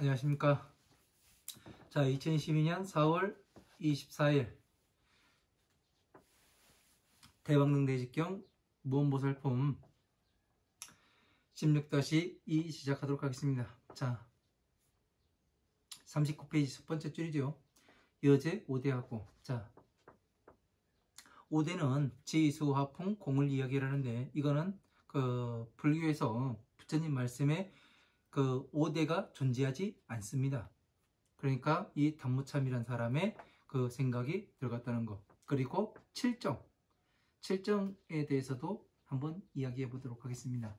안녕하십니까. 자, 2012년 4월 24일 대박능대직경 무언보살품 16-2 시작하도록 하겠습니다. 자, 39페이지 첫 번째 줄이죠. 여제 5대하고, 자, 5대는 지수화풍 공을 이야기하는데, 이거는 불교에서 부처님 말씀에 5대가 존재하지 않습니다. 그러니까 이 단무참이란 사람의 그 생각이 들어갔다는 거. 그리고 칠정에 대해서도 한번 이야기해 보도록 하겠습니다.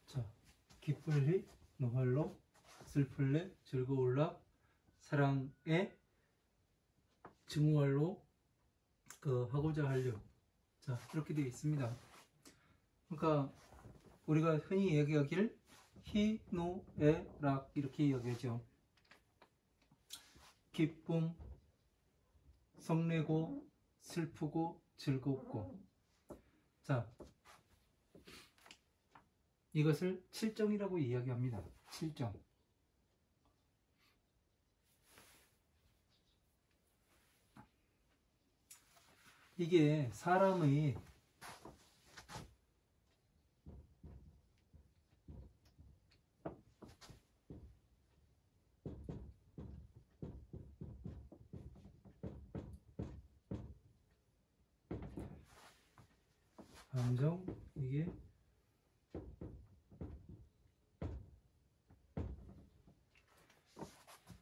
자, 기쁠리 노할로 슬플래 즐거울라 사랑에 증오할로 하고자 하려. 자, 이렇게 되어 있습니다. 그러니까 우리가 흔히 이야기하길 희노애락 이렇게 이야기하죠. 기쁨, 성내고 슬프고 즐겁고. 자, 이것을 칠정이라고 이야기합니다. 칠정. 이게 사람의 감정, 이게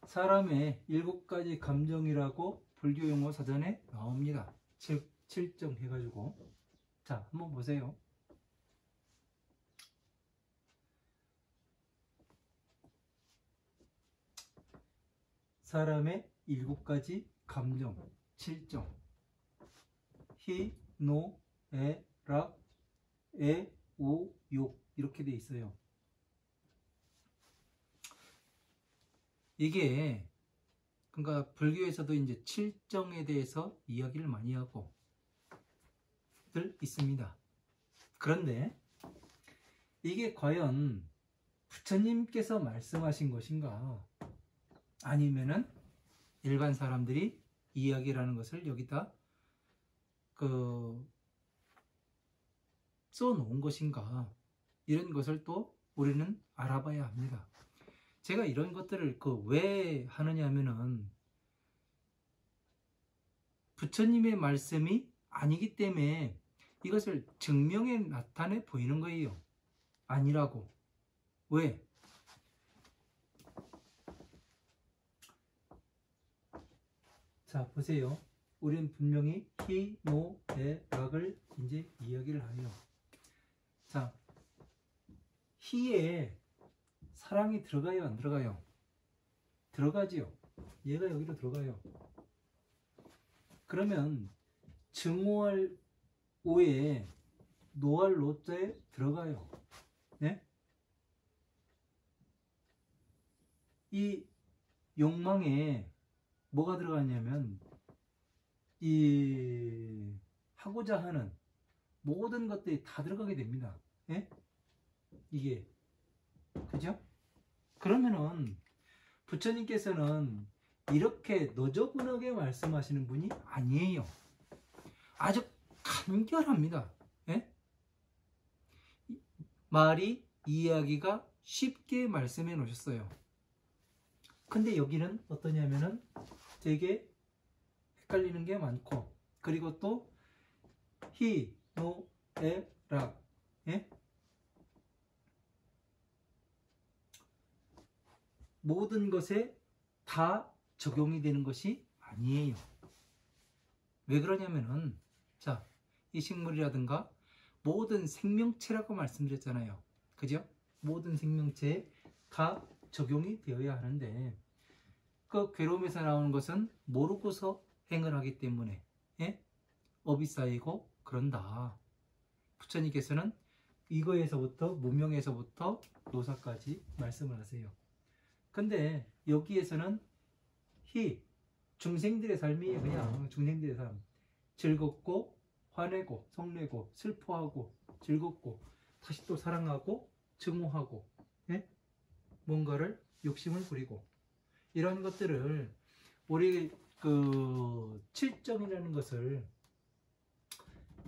사람의 7가지 감정이라고 불교 용어 사전에 나옵니다. 즉 칠정 해가지고. 자, 한번 보세요. 사람의 7가지 감정, 칠정. 희, 노, 애, 락, 애, 오, 욕 이렇게 돼 있어요. 이게 그러니까 불교에서도 이제 칠정에 대해서 이야기를 많이 하고 있습니다. 그런데 이게 과연 부처님께서 말씀하신 것인가, 아니면은 일반 사람들이 이야기라는 것을 여기다 써놓은 것인가, 이런 것을 또 우리는 알아봐야 합니다. 제가 이런 것들을 왜 하느냐 하면은 부처님의 말씀이 아니기 때문에 이것을 증명해 나타내 보이는 거예요. 아니라고. 왜? 자, 보세요. 우리는 분명히 히, 노, 에, 락을 이제 이야기를 하네요. 자, 히에 사랑이 들어가요, 안 들어가요? 들어가지요. 얘가 여기로 들어가요. 그러면 증오할 오에 노할 노자에 들어가요. 네? 이 욕망에 뭐가 들어가냐면 이 하고자 하는 모든 것들이 다 들어가게 됩니다. 예? 이게 그죠? 그러면은 부처님께서는 이렇게 너저분하게 말씀하시는 분이 아니에요. 아주 간결합니다. 예? 말이 이야기가 쉽게 말씀해 놓으셨어요. 근데 여기는 어떠냐면은 되게 헷갈리는 게 많고, 그리고 또 히, 노, 에, 락, 예? 모든 것에 다 적용이 되는 것이 아니에요. 왜 그러냐면은, 자, 이 식물이라든가 모든 생명체라고 말씀드렸잖아요. 그죠? 모든 생명체에 다 적용이 되어야 하는데, 그 괴로움에서 나오는 것은 모르고서 행을 하기 때문에, 예? 업이 쌓이고 그런다. 부처님께서는 이거에서부터, 무명에서부터 노사까지 말씀을 하세요. 근데 여기에서는 중생들의 삶이 그냥 중생들의 삶, 즐겁고 화내고 성내고 슬퍼하고 즐겁고 다시 또 사랑하고 증오하고, 예? 뭔가를 욕심을 부리고, 이런 것들을 우리 칠정이라는 것을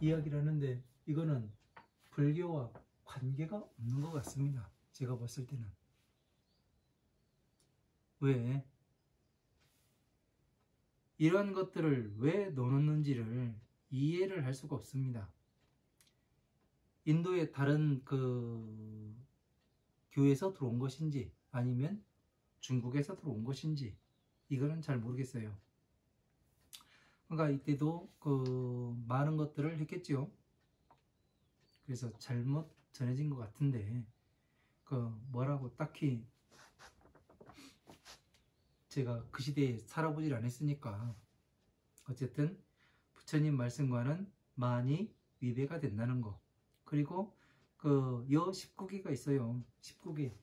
이야기를 하는데, 이거는 불교와 관계가 없는 것 같습니다. 제가 봤을 때는. 왜? 이런 것들을 왜 넣었는지를 이해를 할 수가 없습니다. 인도의 다른 교회에서 들어온 것인지 아니면 중국에서 들어온 것인지 이거는 잘 모르겠어요. 그러니까 이때도 많은 것들을 했겠지요. 그래서 잘못 전해진 것 같은데 뭐라고 딱히 제가 그 시대에 살아보질 않았으니까, 어쨌든 부처님 말씀과는 많이 위배가 된다는 거. 그리고 여 19개가 있어요. 19개.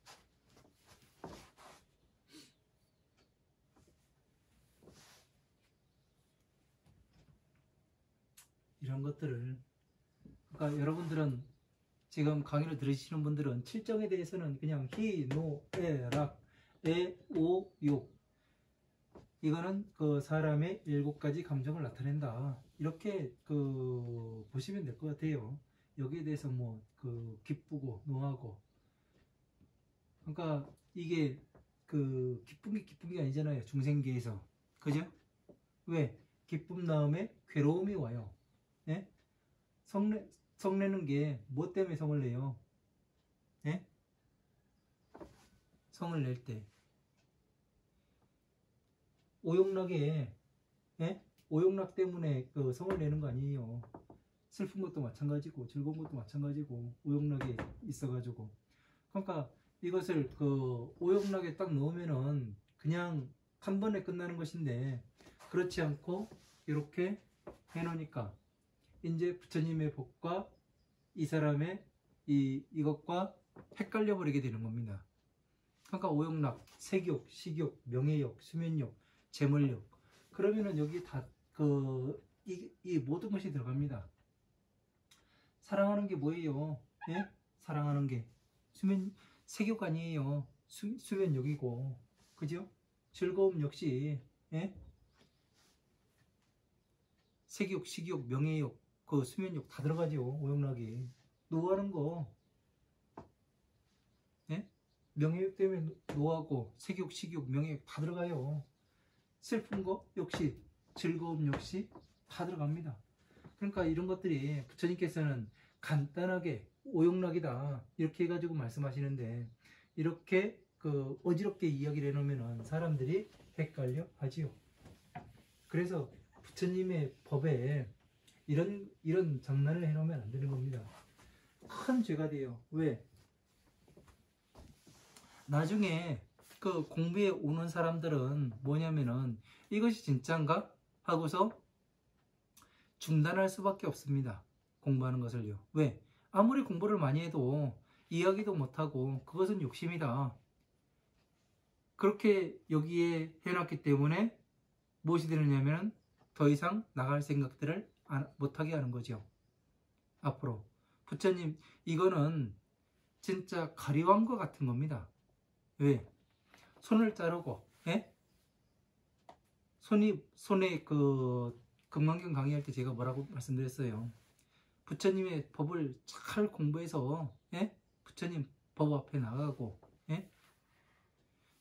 이런 것들을, 그러니까 여러분들은 지금 강의를 들으시는 분들은 칠정에 대해서는 그냥 히, 노, 에, 락, 에, 오, 욕, 이거는 사람의 7가지 감정을 나타낸다, 이렇게 보시면 될 것 같아요. 여기에 대해서 뭐 기쁘고 노하고, 그러니까 이게 기쁜 게 아니잖아요, 중생계에서. 그죠? 왜? 기쁨 다음에 괴로움이 와요. 예? 성내는 게 뭐 때문에 성을 내요? 예? 성을 낼 때 오욕락에, 예? 오욕락 때문에 성을 내는 거 아니에요. 슬픈 것도 마찬가지고 즐거운 것도 마찬가지고 오욕락에 있어가지고. 그러니까 이것을 오욕락에 딱 넣으면은 그냥 한 번에 끝나는 것인데, 그렇지 않고 이렇게 해놓으니까 이제 부처님의 법과 이 사람의 이것과 헷갈려 버리게 되는 겁니다. 그러니까 오욕락, 색욕, 식욕, 명예욕, 수면욕, 재물욕, 그러면은 여기 다 이 모든 것이 들어갑니다. 사랑하는 게 뭐예요? 예? 사랑하는 게 색욕 아니에요. 수면욕이고, 그죠? 즐거움 역시, 예? 세기욕, 식욕, 명예욕, 그 수면욕 다 들어가죠. 오용락이. 노하는 거. 예? 명예욕 때문에 노하고 세기욕, 식욕, 명예욕 다 들어가요. 슬픈 거 역시, 즐거움 역시 다 들어갑니다. 그러니까 이런 것들이 부처님께서는 간단하게 오용락이다 이렇게 해가지고 말씀하시는데, 이렇게 그 어지럽게 이야기를 해놓으면 사람들이 헷갈려 하지요. 그래서 부처님의 법에 이런 장난을 해놓으면 안 되는 겁니다. 큰 죄가 돼요. 왜? 나중에 그 공부에 오는 사람들은 뭐냐면은 이것이 진짠가 하고서 중단할 수밖에 없습니다. 공부하는 것을요. 왜? 아무리 공부를 많이 해도 이야기도 못하고 그것은 욕심이다. 그렇게 여기에 해놨기 때문에 무엇이 되느냐면 더 이상 나갈 생각들을 못하게 하는 거죠. 앞으로 부처님 이거는 진짜 가리왕과 같은 겁니다. 왜? 손을 자르고, 예? 손에 그 금강경 강의할 때 제가 뭐라고 말씀드렸어요. 부처님의 법을 잘 공부해서, 예? 부처님 법 앞에 나가고, 예?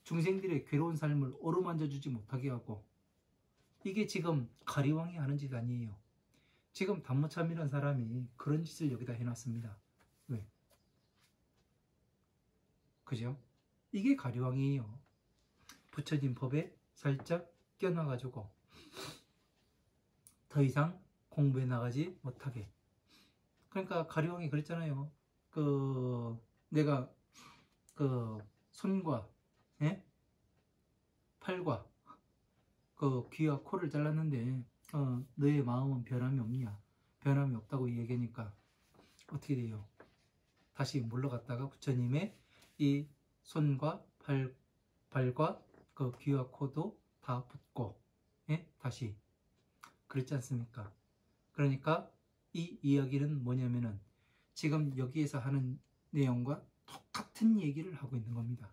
중생들의 괴로운 삶을 어루만져 주지 못하게 하고, 이게 지금 가리왕이 하는 짓 아니에요. 지금 단무참이라는 사람이 그런 짓을 여기다 해놨습니다. 왜? 그죠? 이게 가리왕이에요. 부처님 법에 살짝 껴놔가지고 더 이상 공부해 나가지 못하게. 그러니까 가리왕이 그랬잖아요. 내가 손과, 예? 팔과 귀와 코를 잘랐는데 너의 마음은 변함이 없냐? 변함이 없다고 얘기하니까 어떻게 돼요? 다시 물러갔다가 부처님의 이 손과 발과 귀와 코도 다 붙고, 예? 다시 그랬지 않습니까? 그러니까 이 이야기는 뭐냐면은 지금 여기에서 하는 내용과 똑같은 얘기를 하고 있는 겁니다.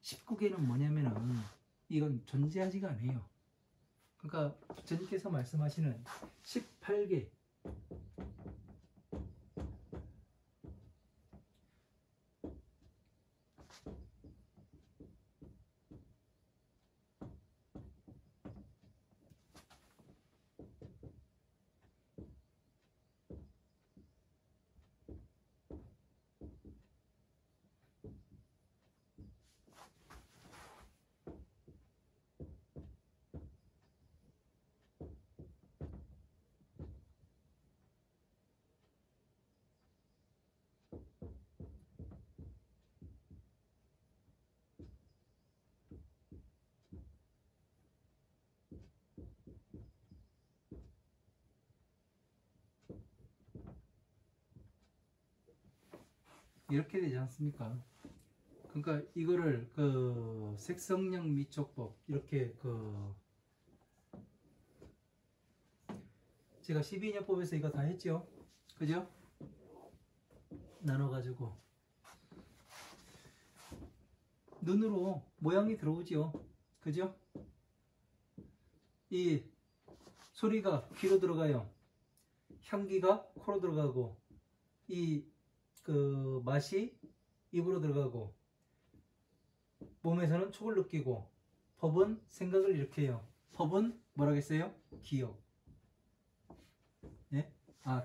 19개는 뭐냐면은 이건 존재하지가 않아요. 그러니까 부처님께서 말씀하시는 18개, 이렇게 되지 않습니까? 그러니까 이거를 색성량 미촉법 이렇게 제가 12년법에서 이거 다 했죠? 그죠? 나눠가지고 눈으로 모양이 들어오죠? 그죠? 이 소리가 귀로 들어가요. 향기가 코로 들어가고, 이 맛이 입으로 들어가고, 몸에서는 촉을 느끼고, 법은 생각을 일으켜요. 법은 뭐라겠어요? 기억. 네?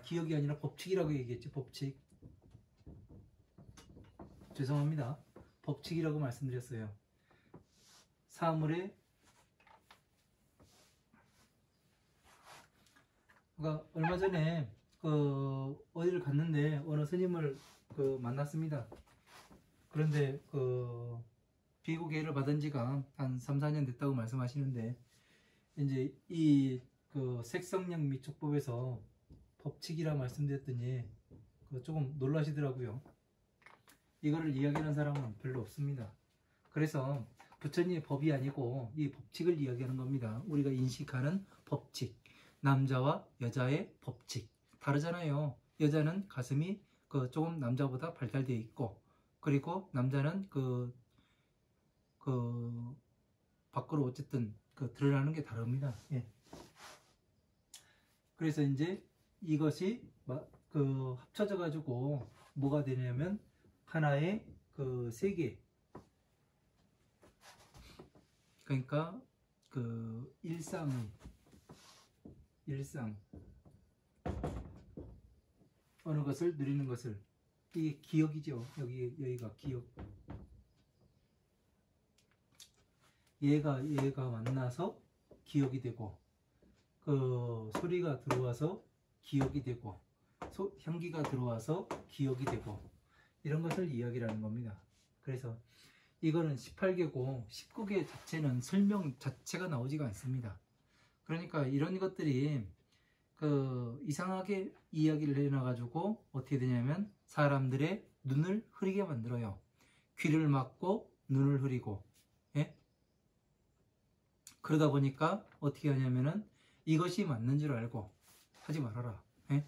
기억이 아니라 법칙이라고 얘기했죠. 법칙. 죄송합니다. 법칙이라고 말씀드렸어요. 사물의 그러니까 얼마 전에 어디를 갔는데 어느 스님을 만났습니다. 그런데 비구계를 받은 지가 한 3, 4년 됐다고 말씀하시는데, 이제 이 색성량 미촉법에서 법칙이라 말씀드렸더니 조금 놀라시더라고요. 이거를 이야기하는 사람은 별로 없습니다. 그래서 부처님의 법이 아니고 이 법칙을 이야기하는 겁니다. 우리가 인식하는 법칙, 남자와 여자의 법칙 다르잖아요. 여자는 가슴이 조금 남자보다 발달되어 있고, 그리고 남자는 밖으로 어쨌든 드러나는 게 다릅니다. 예. 그래서 이제 이것이 합쳐져 가지고 뭐가 되냐면 하나의 그 세계, 그러니까 그 일상 어느 것을 누리는 것을, 이게 기억이죠. 여기가 기억. 얘가 만나서 기억이 되고, 그 소리가 들어와서 기억이 되고, 향기가 들어와서 기억이 되고, 이런 것을 이야기라는 겁니다. 그래서 이거는 18개고 19개 자체는 설명 자체가 나오지가 않습니다. 그러니까 이런 것들이 그 이상하게 이야기를 해놔가지고 어떻게 되냐면 사람들의 눈을 흐리게 만들어요. 귀를 막고 눈을 흐리고, 예? 그러다 보니까 어떻게 하냐면은 이것이 맞는 줄 알고 하지 말아라. 예?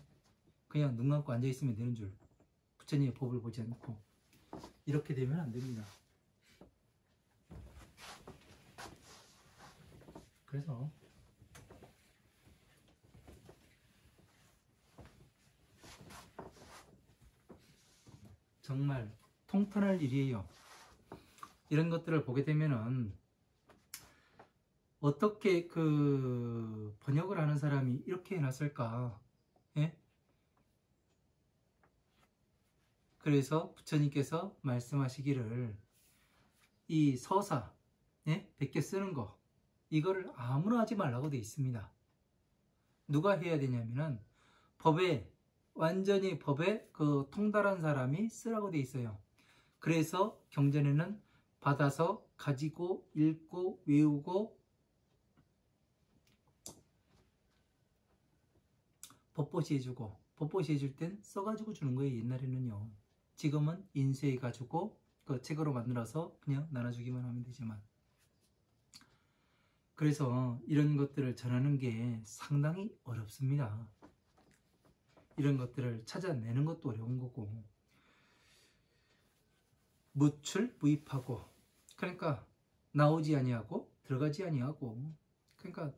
그냥 눈 감고 앉아있으면 되는 줄, 부처님의 법을 보지 않고, 이렇게 되면 안 됩니다. 그래서 정말 통탄할 일이에요. 이런 것들을 보게 되면은 어떻게 그 번역을 하는 사람이 이렇게 해놨을까? 예? 그래서 부처님께서 말씀하시기를 이 서사, 예? 100개 쓰는 거, 이거를 아무나 하지 말라고 되어 있습니다. 누가 해야 되냐면은 완전히 법에 그 통달한 사람이 쓰라고 되어 있어요. 그래서 경전에는 받아서 가지고 읽고 외우고 법보시 해주고, 법보시 해줄 땐 써가지고 주는 거예요. 옛날에는요. 지금은 인쇄해가지고 그 책으로 만들어서 그냥 나눠주기만 하면 되지만, 그래서 이런 것들을 전하는 게 상당히 어렵습니다. 이런 것들을 찾아내는 것도 어려운 거고, 무출무입하고, 그러니까 나오지 아니하고 들어가지 아니하고, 그러니까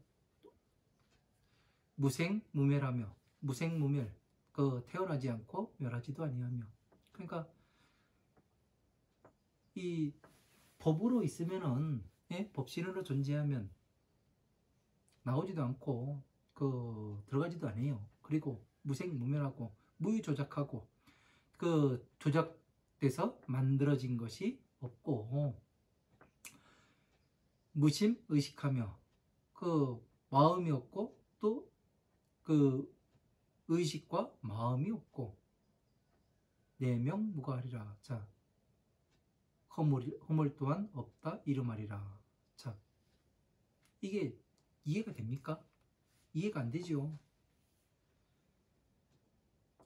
무생무멸하며, 무생무멸, 그 태어나지 않고 멸하지도 아니하며, 그러니까 이 법으로 있으면은, 예? 법신으로 존재하면 나오지도 않고 그 들어가지도 않아요. 그리고 무생무멸하고 무유조작하고, 그 조작돼서 만들어진 것이 없고, 무심의식하며, 그 마음이 없고 또 그 의식과 마음이 없고, 내명무가하리라. 자, 허물 또한 없다 이름하리라. 자, 이게 이해가 됩니까? 이해가 안 되죠.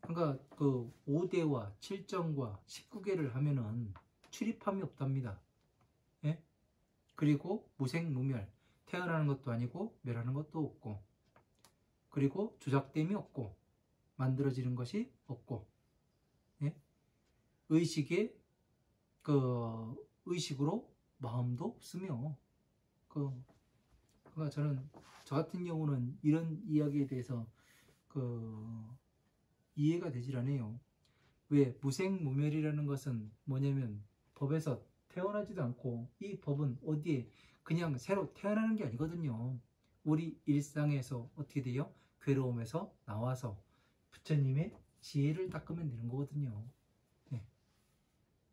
그러니까 그 5대와 7정과 19개를 하면은 출입함이 없답니다. 예? 그리고 무생무멸, 태어나는 것도 아니고 멸하는 것도 없고, 그리고 조작됨이 없고 만들어지는 것이 없고, 예? 의식에 그 의식으로 마음도 없으며, 그러니까 저 같은 경우는 이런 이야기에 대해서 이해가 되질 않아요. 왜? 무생무멸이라는 것은 뭐냐면 법에서 태어나지도 않고, 이 법은 어디에 그냥 새로 태어나는 게 아니거든요. 우리 일상에서 어떻게 돼요? 괴로움에서 나와서 부처님의 지혜를 닦으면 되는 거거든요. 네.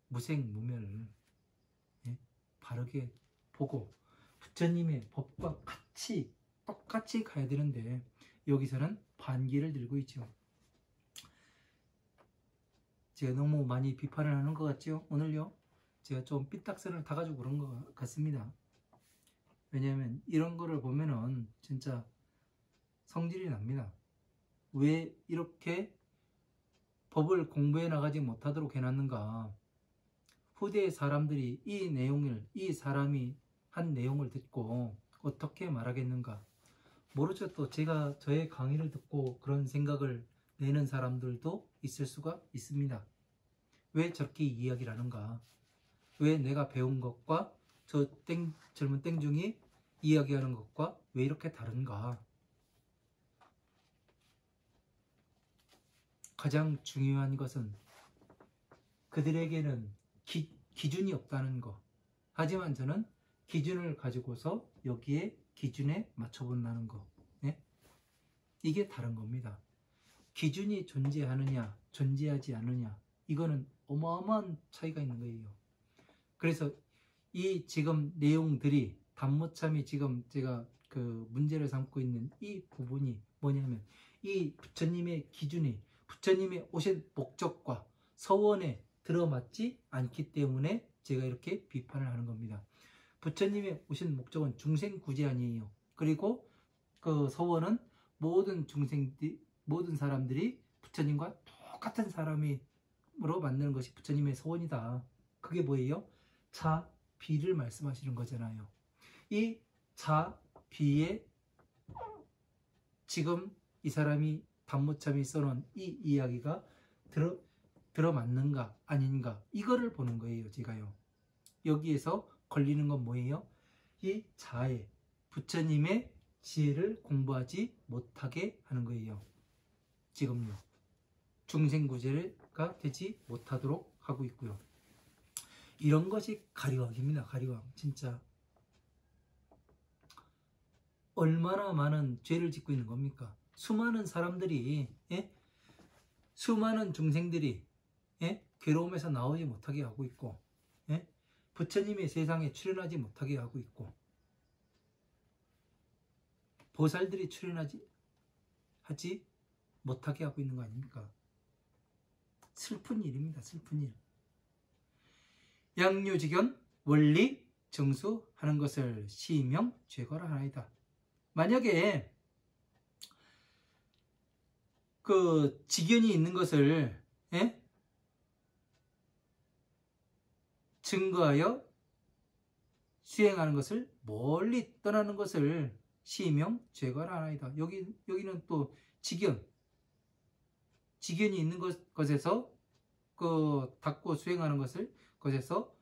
무생무멸을, 네? 바르게 보고 부처님의 법과 똑같이 가야 되는데, 여기서는 반기를 들고 있죠. 제가 너무 많이 비판을 하는 것 같죠? 오늘요? 제가 좀 삐딱선을 타가지고 그런 것 같습니다. 왜냐하면 이런 거를 보면은 진짜 성질이 납니다. 왜 이렇게 법을 공부해 나가지 못하도록 해놨는가? 후대의 사람들이 이 사람이 한 내용을 듣고 어떻게 말하겠는가? 모르죠. 또 저의 강의를 듣고 그런 생각을 내는 사람들도 있을 수가 있습니다. 왜 저렇게 이야기를 하는가? 왜 내가 배운 것과 젊은 땡중이 이야기하는 것과 왜 이렇게 다른가? 가장 중요한 것은 그들에게는 기준이 없다는 거. 하지만 저는 기준을 가지고서 여기에 기준에 맞춰본다는 거. 네? 이게 다른 겁니다. 기준이 존재하느냐 존재하지 않느냐, 이거는 어마어마한 차이가 있는 거예요. 그래서 이 지금 내용들이 단모참이 지금 제가 그 문제를 삼고 있는 이 부분이 뭐냐면, 이 부처님의 기준이 부처님의 오신 목적과 서원에 들어맞지 않기 때문에 제가 이렇게 비판을 하는 겁니다. 부처님의 오신 목적은 중생구제 아니에요. 그리고 그 서원은 모든 사람들이 부처님과 똑같은 사람으로 만드는 것이 부처님의 서원이다. 그게 뭐예요? 자, 비를 말씀하시는 거잖아요. 이 자, 비에 지금 이 사람이 단모참이 써놓은 이 이야기가 들어맞는가 아닌가, 이거를 보는 거예요. 제가요. 여기에서 걸리는 건 뭐예요? 이 자에 부처님의 지혜를 공부하지 못하게 하는 거예요. 지금요. 중생구제가 되지 못하도록 하고 있고요. 이런 것이 가리왕입니다. 가리왕. 진짜 얼마나 많은 죄를 짓고 있는 겁니까? 수많은 사람들이, 수많은 중생들이 괴로움에서 나오지 못하게 하고 있고, 부처님의 세상에 출현하지 못하게 하고 있고, 보살들이 출현하지 못하게 하고 있는 거 아닙니까? 슬픈 일입니다. 슬픈 일. 양유직연 원리 정수하는 것을 시명 죄거라 하나이다. 만약에 그 직연이 있는 것을 증거하여 수행하는 것을 멀리 떠나는 것을 시명 죄거라 하나이다. 여기는 또 직연이 있는 것에서 그 닦고 수행하는 것에서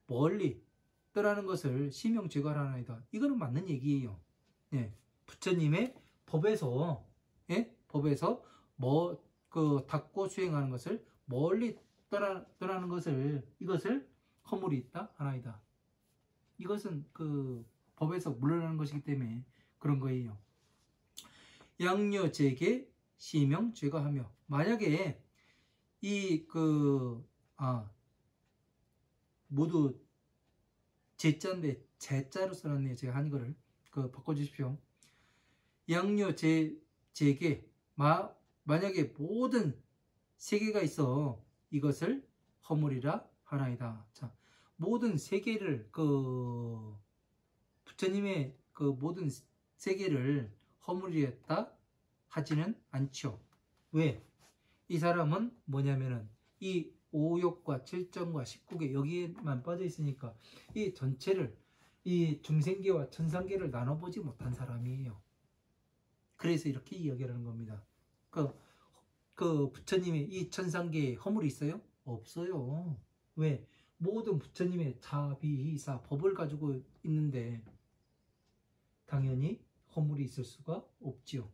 멀리 떠나는 것을 시명 죄거라 하나이다. 이거는 맞는 얘기예요. 부처님의 법에서 그 닦고 수행하는 것을 멀리 떠나는 이것을 허물이 있다 하나이다. 이것은 그 법에서 물러나는 것이기 때문에 그런 거예요. 양녀제게 시명 죄거하며, 만약에 모두 제자인데 제자로 써놨네요. 제가 한글을 바꿔주십시오. 양녀제게 만약에 모든 세계가 있어 이것을 허물이라 하나이다. 자, 모든 세계를 부처님의 모든 세계를 허물이었다 하지는 않죠. 왜? 이 사람은 뭐냐면은 이 5욕과 7정과 19개 여기에만 빠져 있으니까 이 전체를, 이 중생계와 천상계를 나눠보지 못한 사람이에요. 그래서 이렇게 이야기하는 겁니다. 그 부처님의 이 천상계에 허물이 있어요? 없어요. 왜? 모든 부처님의 자비이사 법을 가지고 있는데 당연히 허물이 있을 수가 없지요.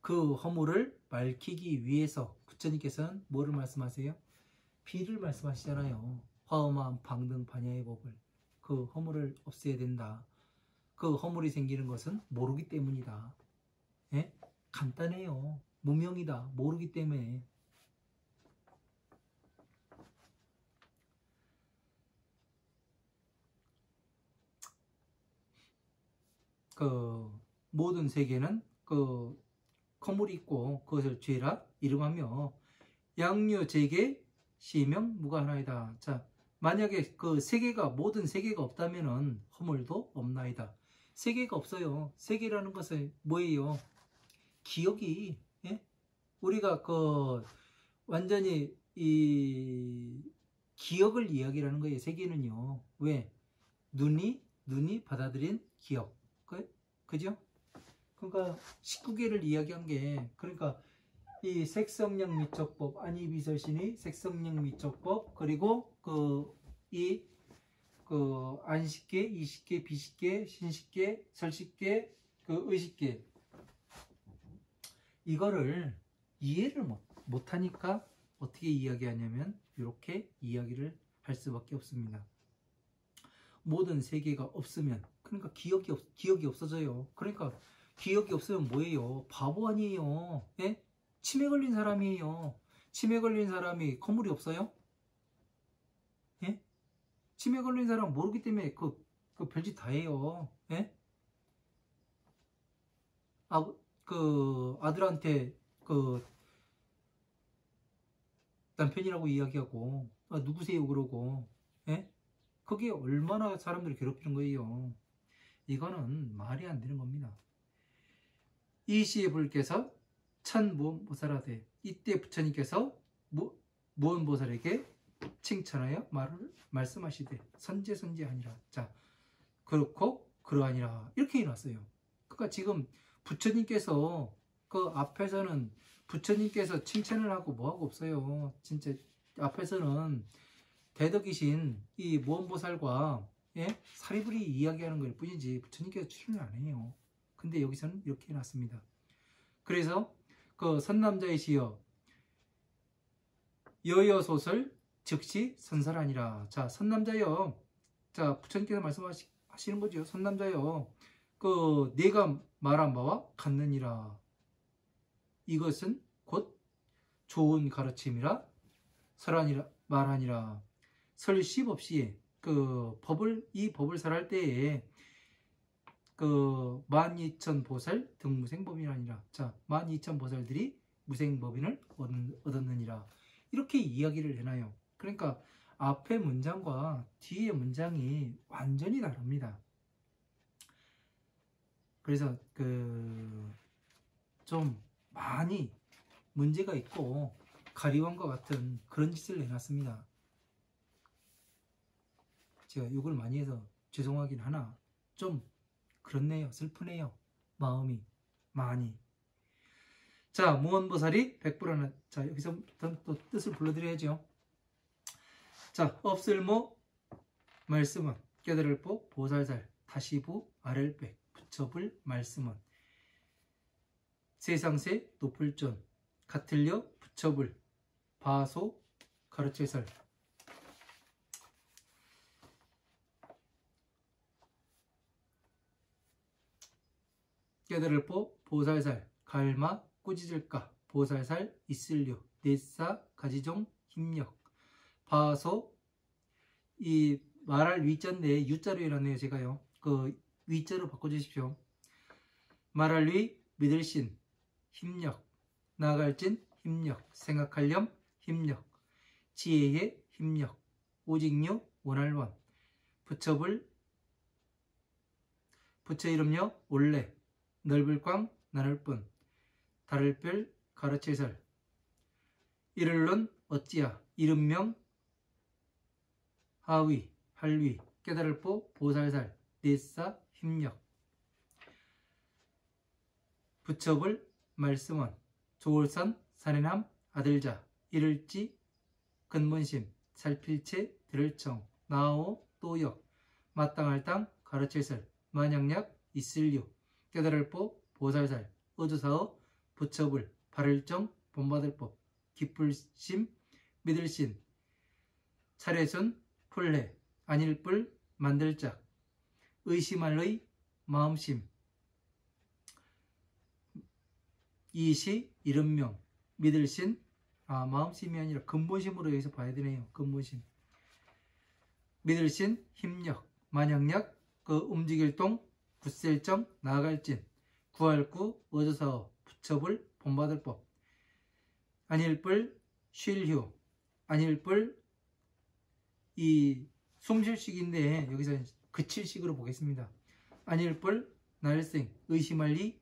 그 허물을 밝히기 위해서 부처님께서는 뭐를 말씀하세요? 비를 말씀하시잖아요. 화엄한 방등 반야의 법을, 그 허물을 없애야 된다. 그 허물이 생기는 것은 모르기 때문이다. 간단해요. 무명이다. 모르기 때문에. 모든 세계는 허물이 있고 그것을 죄라 이름하며 양유제게 시명 무가 하나이다. 자, 만약에 모든 세계가 없다면은 허물도 없나이다. 세계가 없어요. 세계라는 것은 뭐예요? 기억이, 우리가 완전히 이 기억을 이야기하는 거예요. 세계는요. 왜? 눈이 받아들인 기억. 그죠? 그러니까 19개를 이야기한 게, 그러니까 이 색성량 미적법, 안이비설신의 색성량 미적법, 그리고 안식계, 이식계, 비식계, 신식계, 설식계, 의식계, 이거를 이해를 못하니까 어떻게 이야기하냐면 이렇게 이야기를 할 수밖에 없습니다. 모든 세계가 없으면, 그러니까 기억이 없어져요. 그러니까 기억이 없으면 뭐예요? 바보 아니에요. 예? 치매 걸린 사람이에요. 치매 걸린 사람이 건물이 없어요? 예? 치매 걸린 사람 모르기 때문에 그 별짓 다 해요. 예? 그 아들한테 그 남편이라고 이야기하고 누구세요 그러고, 예? 그게 얼마나 사람들을 괴롭히는 거예요. 이거는 말이 안 되는 겁니다. 이시불께서 천무언보살하되, 이때 부처님께서 무언보살에게 칭찬하여 말씀하시되 선제선제하니라. 자, 그렇고 그러하니라, 이렇게 해놨어요. 그러니까 지금 부처님께서 그 앞에서는 부처님께서 칭찬을 하고 뭐하고 없어요. 진짜 앞에서는 대덕이신 이 무언보살과, 예? 사리불이 이야기하는 걸 뿐이지 부처님께서 출연을 안 해요. 근데 여기서는 이렇게 해놨습니다. 그래서 그 선남자이시여 여여소설 즉시 선설하니라. 자, 선남자여, 자, 부처님께서 말씀하시는 거죠. 선남자여, 그 내가 말한 바와 같느니라. 이것은 곧 좋은 가르침이라 설하니라 말하니라. 설십 없이 이 법을 설할 때에 그 12,000보살 등무생법이라니라. 자, 12,000보살들이 무생법인을 얻었느니라. 이렇게 이야기를 해놔요. 그러니까 앞에 문장과 뒤에 문장이 완전히 다릅니다. 그래서 좀 많이 문제가 있고 가리왕과 같은 그런 짓을 해놨습니다. 제가 욕을 많이 해서 죄송하긴 하나 좀 그렇네요. 슬프네요. 마음이 많이. 자, 무언보살이 백불하나. 자, 여기서부터 또 뜻을 불러드려야죠. 자, 없을모 말씀은 깨달을보 보살살 다시부 아렐백 부처불 말씀은 세상세 높을존 같을려 부처불 바소 가르치설. 깨달을보 보살살 갈마 꾸짖을까 보살살 있을려 넷사 가지종 힘력 바소. 이 말할 위자인데 유자로 해놨네요. 제가요. 그 위자로 바꿔주십시오. 말할 위 믿을신 힘력 나아갈진 힘력 생각할렴 힘력 지혜의 힘력 오직류 원할원 부처불 부처 이름요 원래 넓을 광 나눌 뿐 다를별 가르치설 이를론 어찌야 이름명 하위 할위 깨달을보 보살살 넷사 힘력 부처불 말씀원 조울선 산해남 아들자 이를지 근본심 살필체 들을청 나오 또역 마땅할 땅 가르치설 만약약 있을류 깨달을보 보살살 어조사어 부처불 발을정 본받을법 기쁠심 믿을신 차례순 풀해 안일불 만들짝 의심할의 마음심 이시 이름명 믿을신. 마음심이 아니라 근본심으로 여기서 봐야 되네요. 근본심 믿을신 힘력 만약약 움직일동 굳셀정 나아갈진 구할구 어조사어 부처불 본받을법 안일불 쉴휴 안일불 이 숨쉴식인데 여기서 그칠식으로 보겠습니다. 안일불 날생 의심할리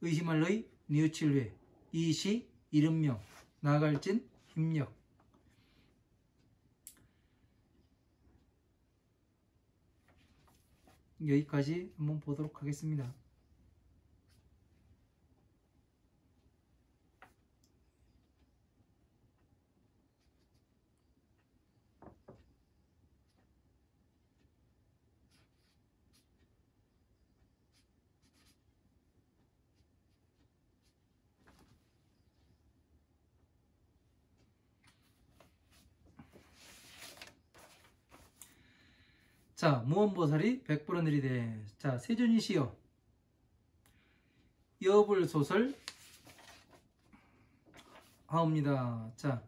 의심할의 니우칠회 이시 이름명 나갈진 힘력. 여기까지 한번 보도록 하겠습니다. 자, 무언보살이 백불어 느리되. 자, 세존이시여 여불소설 하옵니다. 자,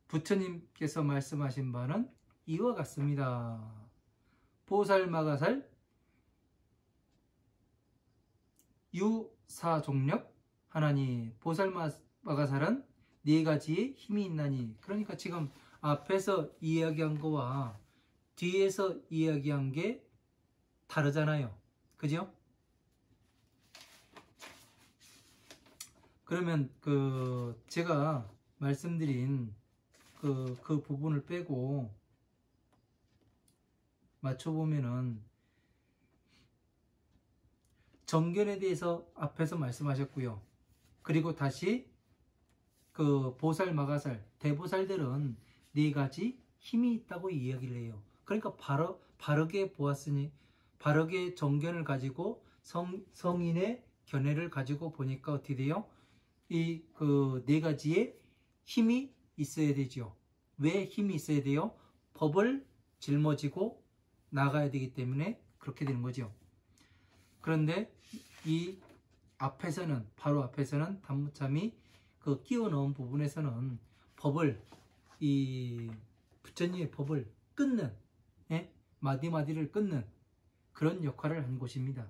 부처님께서 말씀하신 바는 이와 같습니다. 보살마가살 유사종력 하나니. 보살마가살은 네 가지의 힘이 있나니. 그러니까 지금 앞에서 이야기한 거와 뒤에서 이야기한 게 다르잖아요. 그죠? 그러면 제가 말씀드린 그 부분을 빼고 맞춰보면은 정견에 대해서 앞에서 말씀하셨고요. 그리고 다시 보살, 마가살, 대보살들은 네 가지 힘이 있다고 이야기를 해요. 그러니까 바르게 보았으니, 바르게 정견을 가지고 성인의 견해를 가지고 보니까 어떻게 돼요? 이 네 가지의 힘이 있어야 되죠. 왜 힘이 있어야 돼요? 법을 짊어지고 나가야 되기 때문에 그렇게 되는 거죠. 그런데 이 앞에서는, 바로 앞에서는 단무참이 끼워 넣은 부분에서는 법을, 이 부처님의 법을 끊는, 마디마디를 끊는 그런 역할을 한 곳입니다.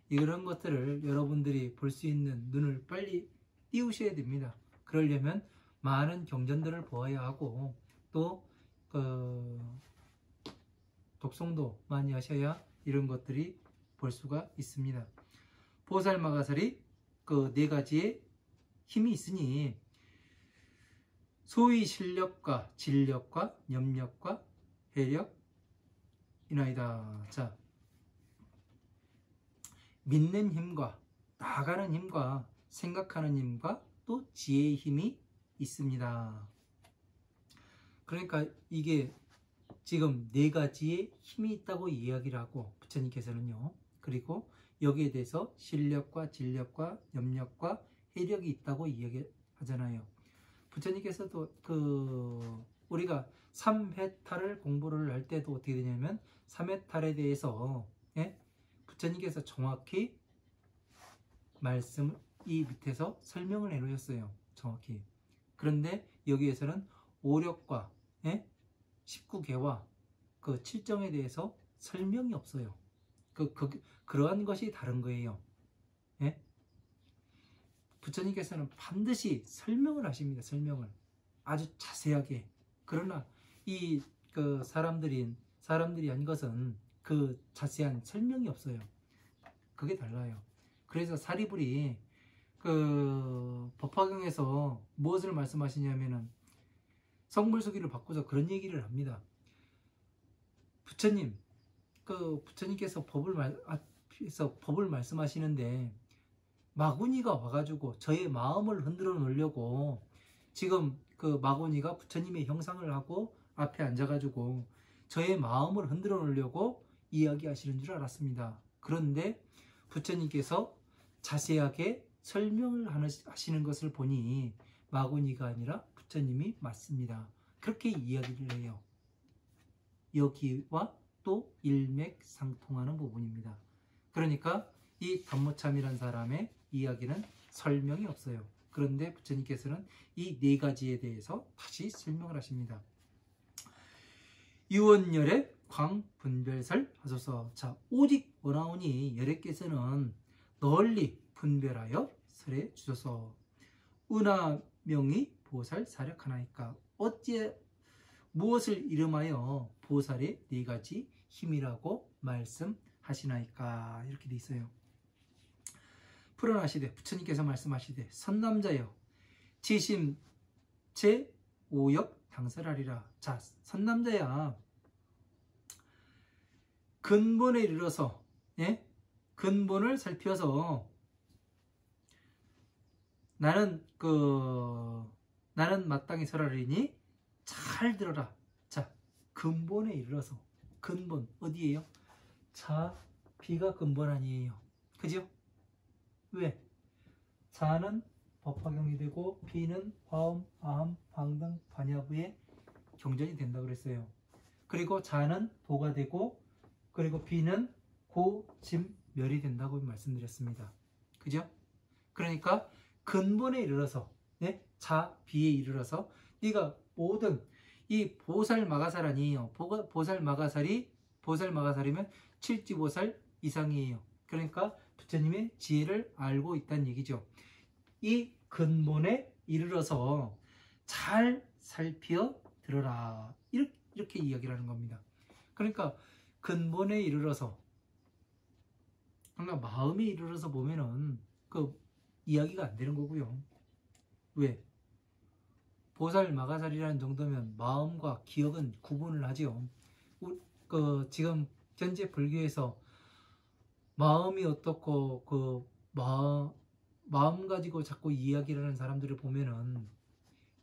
이런 것들을 여러분들이 볼 수 있는 눈을 빨리 띄우셔야 됩니다. 그러려면 많은 경전들을 보아야 하고, 또 독송도 많이 하셔야 이런 것들이 볼 수가 있습니다. 보살마가살이 네 가지의 힘이 있으니 소위 실력과 진력과 염력과 해력이나이다. 자, 믿는 힘과 나아가는 힘과 생각하는 힘과 또 지혜의 힘이 있습니다. 그러니까 이게 지금 네 가지의 힘이 있다고 이야기를 하고 부처님께서는요. 그리고 여기에 대해서 실력과 진력과 염력과 해력이 있다고 이야기하잖아요. 부처님께서도 우리가 삼해탈을 공부를 할 때도 어떻게 되냐면 삼해탈에 대해서 부처님께서 정확히 이 밑에서 설명을 해 놓으셨어요. 정확히. 그런데 여기에서는 오력과 19개와 그 칠정에 대해서 설명이 없어요. 그러한 것이 다른 거예요. 부처님께서는 반드시 설명을 하십니다. 설명을 아주 자세하게. 그러나 이 사람들이 한 것은 그 자세한 설명이 없어요. 그게 달라요. 그래서 사리불이 법화경에서 무엇을 말씀하시냐면은 성불수기를 바꾸자 그런 얘기를 합니다. 부처님께서 법을 말씀하시는데 마구니가 와가지고 저의 마음을 흔들어 놓으려고 지금 마구니가 부처님의 형상을 하고 앞에 앉아가지고 저의 마음을 흔들어 놓으려고 이야기하시는 줄 알았습니다. 그런데 부처님께서 자세하게 설명을 하시는 것을 보니 마구니가 아니라 부처님이 맞습니다. 그렇게 이야기를 해요. 여기와 또 일맥상통하는 부분입니다. 그러니까 이 단모참이라는 사람의 이야기는 설명이 없어요. 그런데 부처님께서는 이 네 가지에 대해서 다시 설명을 하십니다. 유언열애 광분별설 하소서. 자, 오직 원하오니 열애께서는 널리 분별하여 설해 주소서. 은하명이 보살 사력하나이까. 어찌 무엇을 이름하여 보살의 네 가지 힘이라고 말씀하시나이까. 이렇게 돼 있어요. 풀어나시되 부처님께서 말씀하시되 선남자여 지심 제5역 당설하리라. 자, 선남자야 근본에 이르러서 근본을 살펴서 나는 마땅히 설하리니 잘 들어라. 자, 근본에 이르러서. 근본 어디예요? 자, 비가 근본 아니에요. 그죠? 왜? 자는 법화경이 되고 비는 화음, 아함, 방등, 반야부의 경전이 된다고 그랬어요. 그리고 자는 도가 되고, 그리고 비는 고짐멸이 된다고 말씀드렸습니다. 그죠? 그러니까 근본에 이르러서, 네? 자, 비에 이르러서 네가 모든 이 보살 마가살 아니에요. 보살 마가살이면 칠지보살 이상이에요. 그러니까 부처님의 지혜를 알고 있다는 얘기죠. 이 근본에 이르러서 잘 살펴 들어라. 이렇게 이야기를 하는 겁니다. 그러니까 근본에 이르러서, 그러니까 마음에 이르러서 보면은 그 이야기가 안 되는 거고요. 왜? 보살 마가살이라는 정도면 마음과 기억은 구분을 하지요. 지금 현재 불교에서 마음이 어떻고 마음 가지고 자꾸 이야기를 하는 사람들을 보면은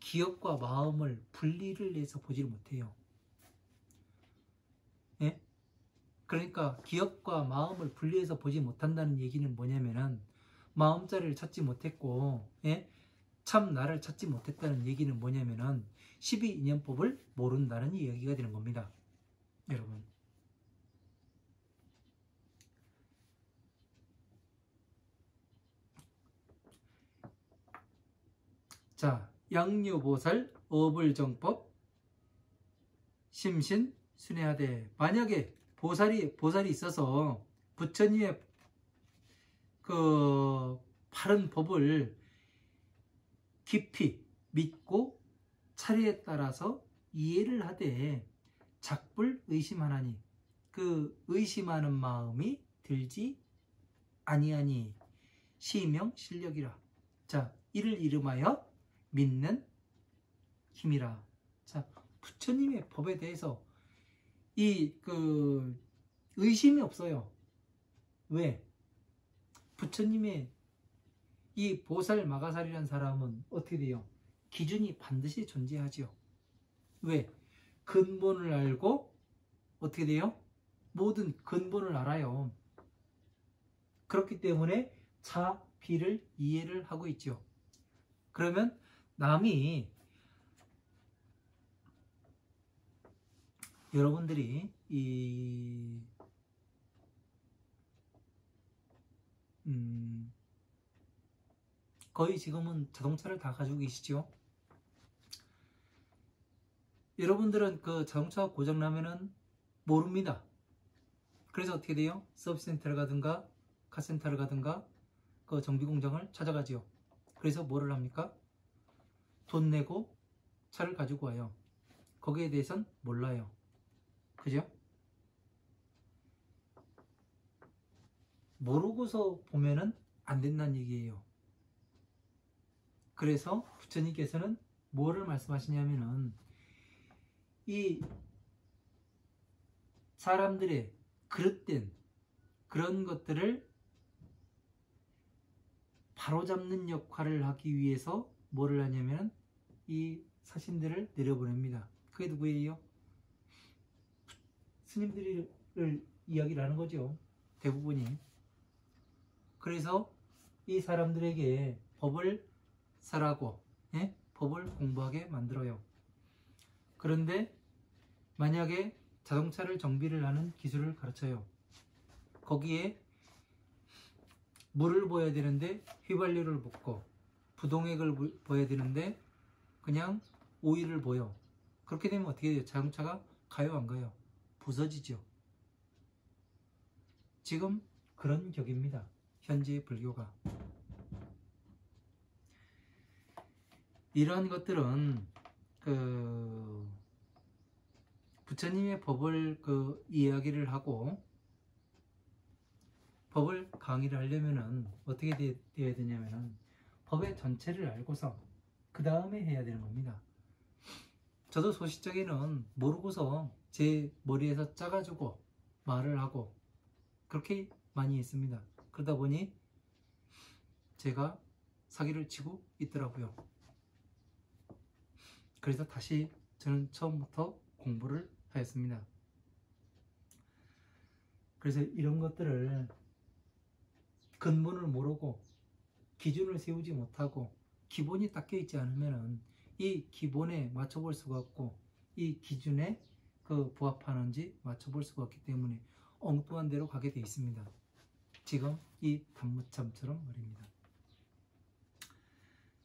기억과 마음을 분리를 해서 보지를 못해요. 예? 그러니까 기억과 마음을 분리해서 보지 못한다는 얘기는 뭐냐면은 마음자리를 찾지 못했고, 예? 참 나를 찾지 못했다는 얘기는 뭐냐면은 12인연법을 모른다는 이야기가 되는 겁니다. 여러분. 자, 양유보살 어불정법 심신 순회하되, 만약에 보살이 있어서 부처님의 그 바른 법을 깊이 믿고 차례에 따라서 이해를 하되 작불 의심하나니, 그 의심하는 마음이 들지 아니하니 시명 실력이라. 자, 이를 이름하여 믿는 힘이라. 자, 부처님의 법에 대해서 의심이 없어요. 왜? 부처님의 이 보살 마가살이라는 사람은 어떻게 돼요? 기준이 반드시 존재하죠. 왜? 근본을 알고 어떻게 돼요? 모든 근본을 알아요. 그렇기 때문에 자, 비를 이해를 하고 있죠. 그러면 남이, 여러분들이 거의 지금은 자동차를 다 가지고 계시죠. 여러분들은 그 자동차가 고장나면은 모릅니다. 그래서 어떻게 돼요? 서비스센터를 가든가 카센터를 가든가 그 정비공장을 찾아가지요. 그래서 뭐를 합니까? 돈 내고 차를 가지고 와요. 거기에 대해서는 몰라요. 그죠? 모르고서 보면은 안 된다는 얘기예요. 그래서 부처님께서는 뭐를 말씀하시냐면은 이 사람들의 그릇된 그런 것들을 바로잡는 역할을 하기 위해서 뭐를 하냐면 이 사신들을 내려보냅니다. 그게 누구예요? 스님들을 이야기를 하는 거죠. 대부분이. 그래서 이 사람들에게 법을 설하고, 예? 법을 공부하게 만들어요. 그런데 만약에 자동차를 정비를 하는 기술을 가르쳐요. 거기에 물을 부어야 되는데 휘발유를 붓고, 부동액을 부어야 되는데 그냥 오일을 부어요. 그렇게 되면 어떻게 돼요? 자동차가 가요, 안 가요? 부서지죠. 지금 그런 격입니다. 현재의 불교가. 이러한 것들은 부처님의 법을 이야기를 하고 법을 강의를 하려면은 어떻게 되어야 되냐면은 법의 전체를 알고서 그 다음에 해야 되는 겁니다. 저도 소시적에는 모르고서 제 머리에서 짜가지고 말을 하고 그렇게 많이 했습니다. 그러다 보니 제가 사기를 치고 있더라고요. 그래서 다시 저는 처음부터 공부를 하였습니다. 그래서 이런 것들을 근본을 모르고 기준을 세우지 못하고 기본이 닦여 있지 않으면 이 기본에 맞춰볼 수가 없고 이 기준에 그 부합하는지 맞춰볼 수가 없기 때문에 엉뚱한 대로 가게 돼 있습니다. 지금 이 단무참처럼 말입니다.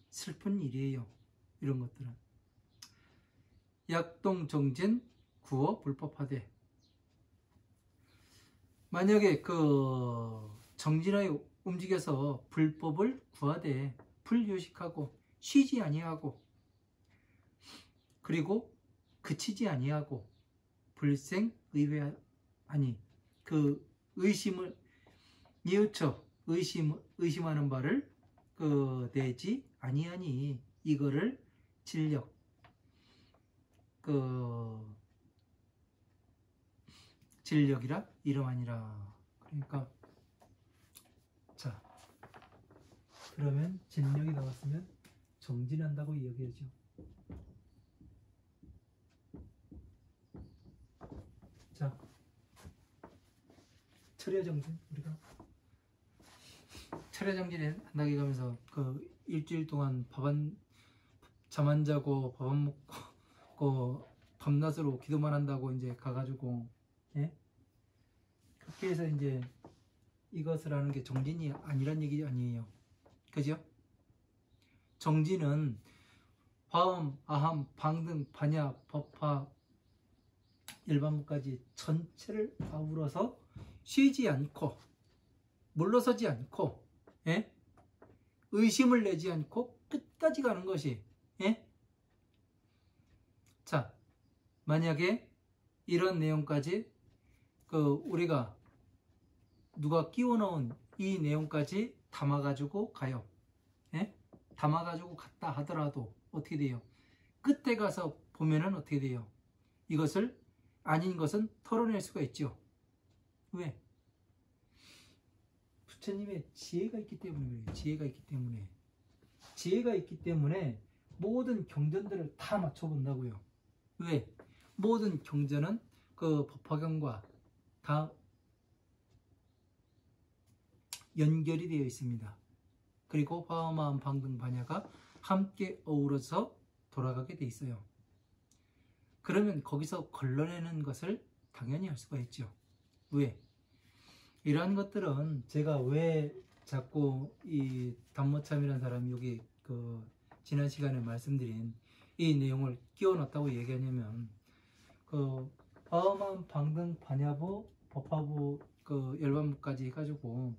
슬픈 일이에요. 이런 것들은. 약동정진 구어 불법화돼. 만약에 그 정진하여 움직여서 불법을 구하되 불휴식하고 쉬지 아니하고 그리고 그치지 아니하고 불생 의회하니 그 의심을 뉘우쳐 의심하는 바를 그 내지 아니하니 이거를 진력 그 진력이라 이름하니라. 그러니까 자 그러면 진력이 나왔으면 정진한다고 이야기하죠. 자 철야정진 우리가 철야정진 한다고 가면서 그 일주일 동안 잠 안 자고 밥 안 먹고 밤낮으로 기도만 한다고 이제 가가지고 예? 그렇게 해서 이제 이것을 하는 게 정진이 아니란 얘기 아니에요. 그죠? 정진은 화엄, 아함, 방등, 반야, 법화, 일반문까지 전체를 아우러서 쉬지 않고 물러서지 않고 예? 의심을 내지 않고 끝까지 가는 것이 예? 자 만약에 이런 내용까지 그 우리가 누가 끼워 넣은 이 내용까지 담아가지고 가요. 예? 담아가지고 갔다 하더라도 어떻게 돼요? 끝에 가서 보면은 어떻게 돼요? 이것을 아닌 것은 털어낼 수가 있죠. 왜? 부처님의 지혜가 있기 때문에 그래요. 지혜가 있기 때문에. 지혜가 있기 때문에 모든 경전들을 다 맞춰본다고요. 왜? 모든 경전은 그 법화경과 다 연결이 되어 있습니다. 그리고 화엄, 방등, 반야가 함께 어우러서 돌아가게 돼 있어요. 그러면 거기서 걸러내는 것을 당연히 할 수가 있죠. 왜? 이러한 것들은 제가 왜 자꾸 이 단모참이라는 사람이 여기 그 지난 시간에 말씀드린 이 내용을 끼워 넣었다고 얘기하냐면 그 화엄, 방등, 반야부, 법화부 그 열반부까지 해가지고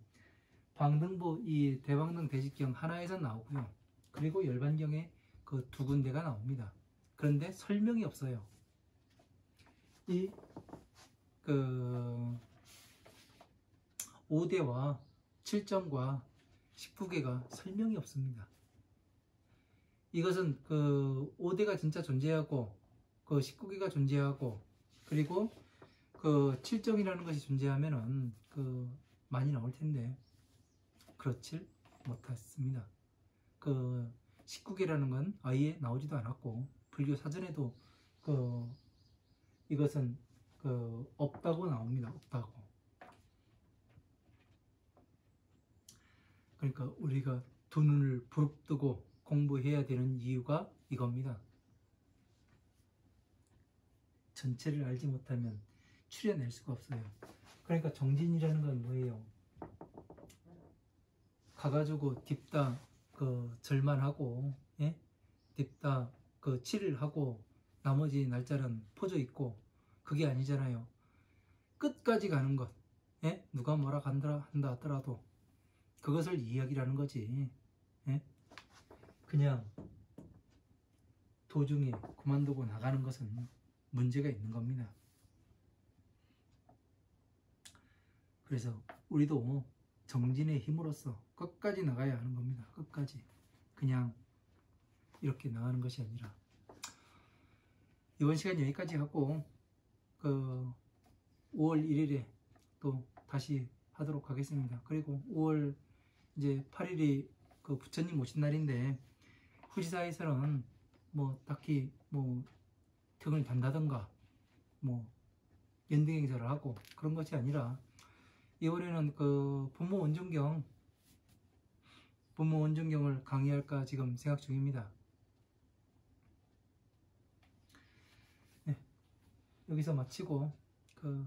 방등부 이 대방등 대식경 하나에서 나오고요. 그리고 열반경에 그 두 군데가 나옵니다. 그런데 설명이 없어요. 이 그 5대와 7정과 19개가 설명이 없습니다. 이것은 그 5대가 진짜 존재하고 그 19개가 존재하고 그리고 그 7정이라는 것이 존재하면은 그 많이 나올 텐데 그렇지 못했습니다. 그 19개라는 건 아예 나오지도 않았고 불교 사전에도 그 이것은 그 없다고 나옵니다. 없다고. 그러니까 우리가 두 눈을 부릅뜨고 공부해야 되는 이유가 이겁니다. 전체를 알지 못하면 추려낼 수가 없어요. 그러니까 정진이라는 건 뭐예요? 가가지고 딥다 그 절만 하고 예? 딥다 그 칠을 하고 나머지 날짜는 퍼져 있고 그게 아니잖아요. 끝까지 가는 것. 예? 누가 뭐라 한다 하더라도 그것을 이야기라는 거지. 예? 그냥 도중에 그만두고 나가는 것은 문제가 있는 겁니다. 그래서 우리도 정진의 힘으로써 끝까지 나가야 하는 겁니다. 끝까지. 그냥 이렇게 나가는 것이 아니라. 이번 시간 여기까지 하고 그 5월 1일에 또 다시 하도록 하겠습니다. 그리고 5월 이제 8일이 그 부처님 오신 날인데 후지사에서는 뭐 딱히 뭐 등을 단다든가 뭐 연등 행사를 하고 그런 것이 아니라 이번에는 그 부모 원중경을 강의할까 지금 생각 중입니다. 여기서 마치고 그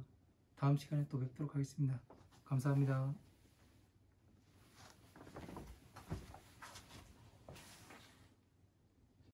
다음 시간에 또 뵙도록 하겠습니다. 감사합니다.